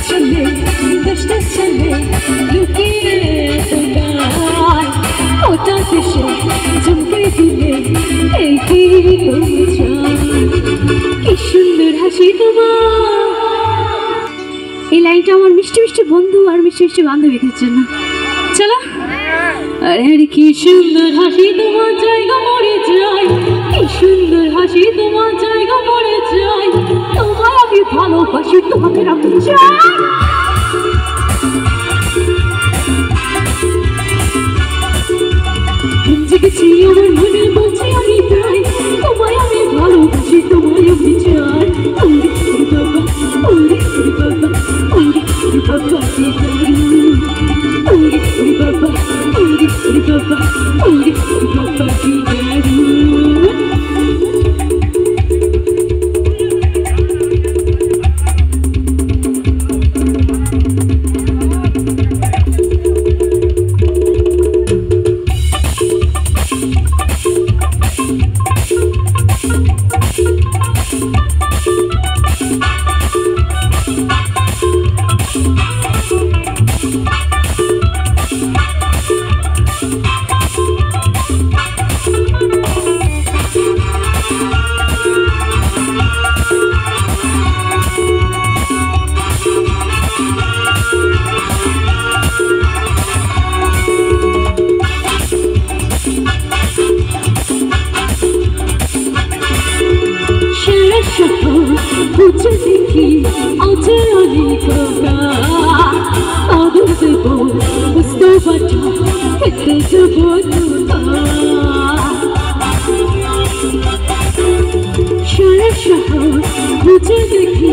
চলে দশটা চলে লুকিয়ে ওটা দেশে জমকে দিলে এই কি সুন্দর হাসি তোমার। এই লাইনটা আমার মিষ্টি মিষ্টি বন্ধু আর মিষ্টি মিষ্টি বান্ধবীদের জন্য। চলো। আরে কি সুন্দর হাসি তোমার, জায়গা মরে যায়, কি সুন্দর হাসি তোমার, জায়গা মরে যায়, তোমায় আমি ভালোবাসি, তোমাকে আমি চাই। জেগেছি আমার মনে বলছি আমি তাই, তোমায় আমি ভালোবাসি, তোমায় আমি চাই। ওরে বাবা, ওরে বাবা, ওরে বাবা, ওরে বাবা, ওরে বাবা, ওরে বাবা কি দারুণ। বুঝে দেখি আছে অনেক আদর দেব, বুঝতে পারছি খেতে যাব সারা শহর বুঝে দেখি